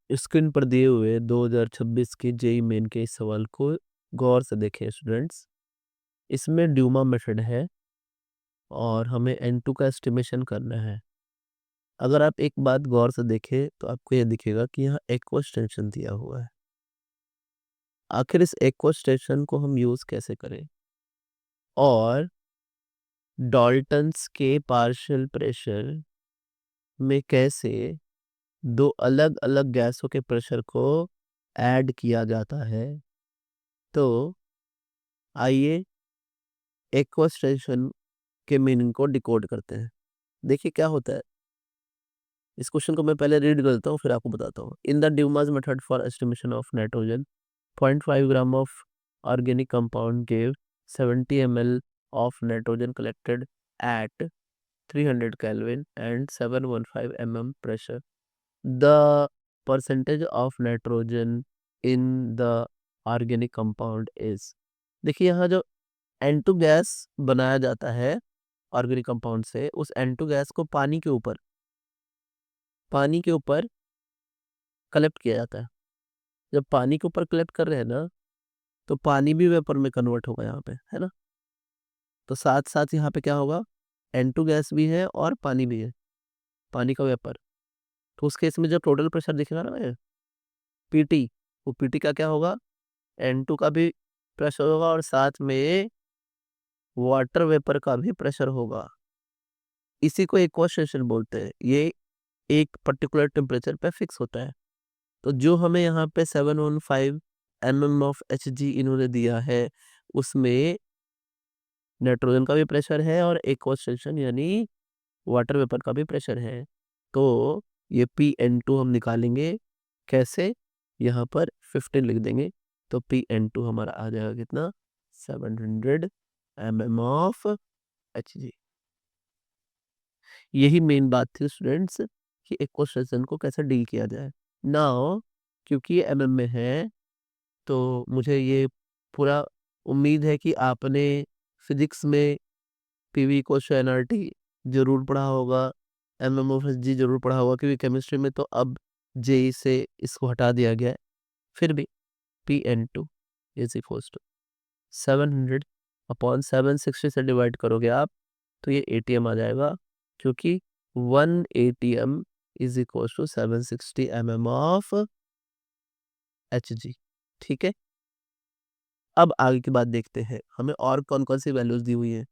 Screen पर दिए हुए 2026 के जेईई मेन के इस सवाल को गौर से देखें स्टूडेंट्स। इसमें ड्यूमा मेथड है और हमें N2 का एस्टिमेशन करना है। अगर आप एक बात गौर से देखें तो आपको यह दिखेगा कि यहाँ एक्वस टेंशन दिया हुआ है। आखिर इस एक्वस टेंशन को हम यूज कैसे करें और डाल्टन्स के पार्शियल प्रेशर में कैसे दो अलग अलग गैसों के प्रेशर को ऐड किया जाता है। तो आइए एक्वस टेंशन के मीनिंग को डिकोड करते हैं। देखिए क्या होता है। इस क्वेश्चन को मैं पहले रीड कर देता हूँ फिर आपको बताता हूँ। In the Dumas method for estimation of nitrogen 0.5 gram of organic compound give 70 ml of nitrogen collected at 300 Kelvin and 715 mm pressure. The percentage of nitrogen in the organic compound is। देखिए यहाँ जो N2 gas बनाया जाता है organic compound से, उस N2 gas को पानी के ऊपर कलेक्ट किया जाता है। जब पानी के ऊपर कलेक्ट कर रहे हैं ना, तो पानी भी वेपर में कन्वर्ट होगा यहाँ पे, है ना। तो साथ साथ यहाँ पे क्या होगा, N2 गैस भी है और पानी भी है, पानी का वेपर। तो उस केस में जब टोटल प्रेशर दिखेगा ना पीटी, वो पीटी का क्या होगा, N2 का भी प्रेशर होगा और साथ में वाटर वेपर का भी प्रेशर होगा। इसी को इक्वेशन बोलते हैं। ये एक पर्टिकुलर टेम्परेचर पे फिक्स होता है। तो जो हमें यहाँ पे 715 mm ऑफ Hg इन्होंने दिया है, उसमें नाइट्रोजन का भी प्रेशर है और एक्वस टेंशन यानी वाटर वेपर का भी प्रेशर है। तो ये Pn2 हम निकालेंगे कैसे, यहाँ पर 15 लिख देंगे। तो Pn2 हमारा आ जाएगा कितना, 700 mm ऑफ Hg। यही मेन बात थी स्टूडेंट्स कि एक्वस टेंशन को कैसे डील किया जाए। नाउ क्योंकि ये mm में है, तो मुझे ये पूरा उम्मीद है कि आपने फिजिक्स में पीवी को एनआरटी जरूर पढ़ा होगा, एमएमओएफजी जरूर पढ़ा होगा, क्योंकि केमिस्ट्री में तो अब जेई से इसको हटा दिया गया है। फिर भी Pn2 is equals to 700 upon 760 से डिवाइड करोगे आप तो ये ATM आ जाएगा, क्योंकि 1 ATM is equals to 760 mm of Hg। ठीक है, अब आगे की बात देखते हैं। हमें और कौन कौन सी वैल्यूज दी हुई है।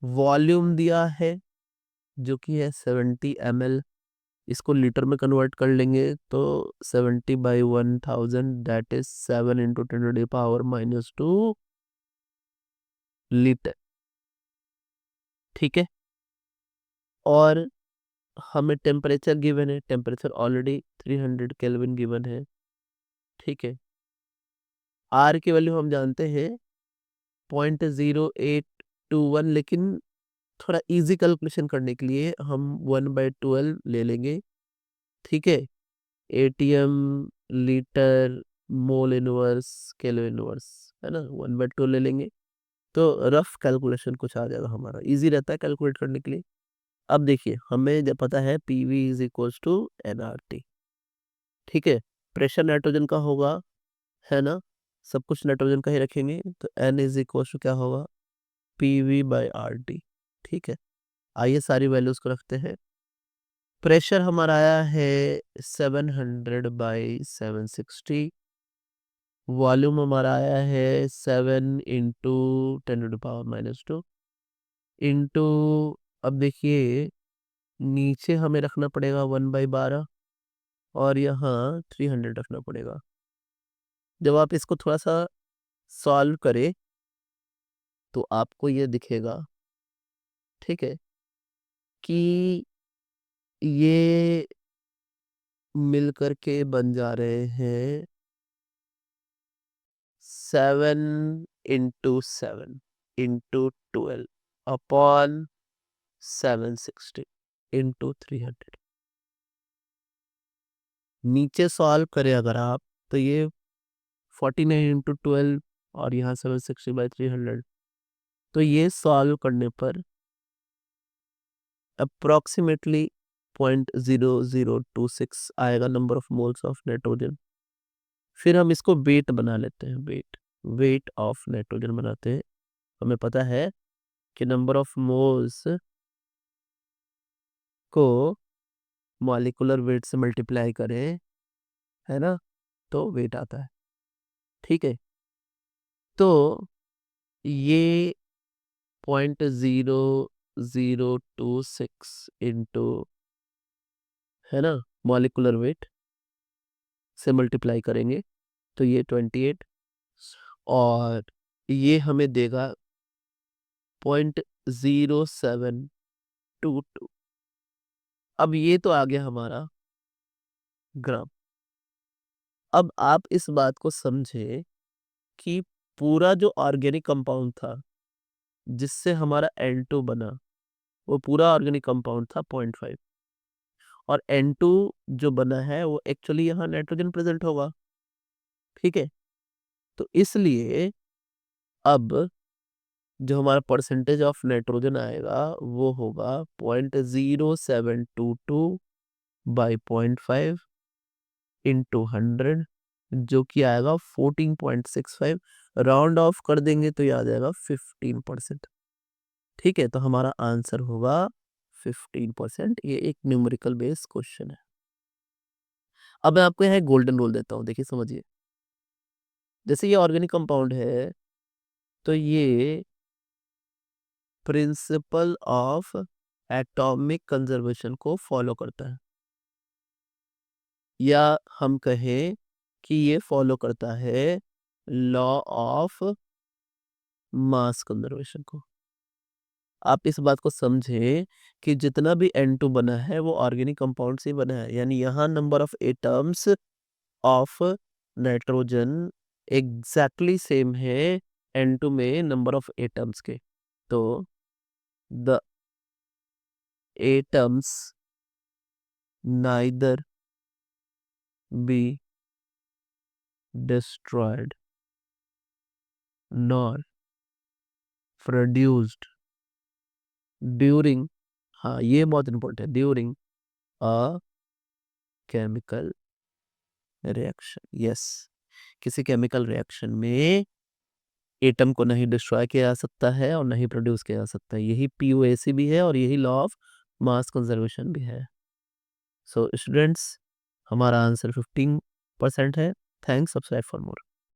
वॉल्यूम दिया है जो कि है 70 ml, इसको लीटर में कन्वर्ट कर लेंगे तो 70/1000 दैट इज 7 × 10⁻⁻² लीटर। ठीक है, और हमें टेम्परेचर गिवन है, टेम्परेचर ऑलरेडी 300 केल्विन गिवन है। ठीक है, आर की वैल्यू हम जानते हैं 0.0821, लेकिन थोड़ा इजी कैलकुलेशन करने के लिए हम 1/12 ले लेंगे। ठीक है, ATM litre mole inverse kelvin inverse, है ना, 1/2 ले लेंगे। तो रफ कैलकुलेशन कुछ आ जाएगा, हमारा इजी रहता है कैलकुलेट करने के लिए। अब देखिए हमें जब पता है PV is equals to nRT। ठीक है, प्रेशर नाइट्रोजन का होगा, है ना, सब कुछ नाइट्रोजन का ही रखेंगे। तो N इज इक्वल्स टू क्या होगा, PV/RT। ठीक है, आइए सारी वैल्यूज को रखते हैं। प्रेशर हमारा आया है 700/760। वॉल्यूम हमारा आया है 7 × 10⁻⁻² इंटू, अब देखिए नीचे हमें रखना पड़ेगा 1/12 और यहाँ 300 रखना पड़ेगा। जब आप इसको थोड़ा सा सॉल्व करें तो आपको ये दिखेगा, ठीक है, कि ये मिलकर के बन जा रहे हैं 7 × 7 × 12 अपॉन 760 × 300। नीचे सॉल्व करें अगर आप तो ये 49 × 12 और यहाँ 760/300, तो ये सॉल्व करने पर अप्रोक्सीमेटली 0.0026 आएगा number of moles of nitrogen. फिर हम इसको वेट बना लेते हैं, वेट ऑफ नाइट्रोजन बनाते हैं। हमें पता है कि नंबर ऑफ मोल्स को मॉलिक्यूलर वेट से मल्टीप्लाई करें, है ना, तो वेट आता है। ठीक है, तो ये 0.0026 इंटू, है ना, मॉलिक्यूलर वेट से मल्टीप्लाई करेंगे तो ये 28, और ये हमें देगा 0.0722। अब ये तो आ गया हमारा ग्राम। अब आप इस बात को समझे कि पूरा जो ऑर्गेनिक कंपाउंड था जिससे हमारा N2 बना, वो पूरा ऑर्गेनिक कंपाउंड था 0.5, और N2 जो बना है वो एक्चुअली यहाँ नाइट्रोजन प्रेजेंट होगा। ठीक है, तो इसलिए अब जो हमारा परसेंटेज ऑफ नाइट्रोजन आएगा वो होगा 0.0722 बाई 0.5 इंटू 100, जो कि आएगा 14.65। राउंड ऑफ कर देंगे तो ये आ जाएगा 15%। ठीक है, तो हमारा आंसर होगा 15%। ये एक न्यूमेरिकल बेस्ड क्वेश्चन है। अब मैं आपको यहाँ गोल्डन रूल देता हूँ, देखिए समझिए। जैसे ये ऑर्गेनिक कंपाउंड है तो ये प्रिंसिपल ऑफ एटॉमिक कंजर्वेशन को फॉलो करता है, या हम कहें कि ये फॉलो करता है लॉ ऑफ मास कंजर्वेशन को। आप इस बात को समझें कि जितना भी N2 बना है वो ऑर्गेनिक कंपाउंड से बना है, यानी यहाँ number of atoms of nitrogen exactly same है N2 में नंबर ऑफ एटम्स के। तो the atoms neither be destroyed nor produced during, हाँ ये बहुत इंपॉर्टेंट है, during a chemical reaction. Yes, किसी केमिकल रिएक्शन में एटम को नहीं डिस्ट्रॉय किया जा सकता है और नहीं प्रोड्यूस किया जा सकता है। यही पीओएसी भी है और यही लॉ ऑफ मास कंजर्वेशन भी है। सो स्टूडेंट्स, हमारा आंसर 15% है। Thanks, subscribe for more.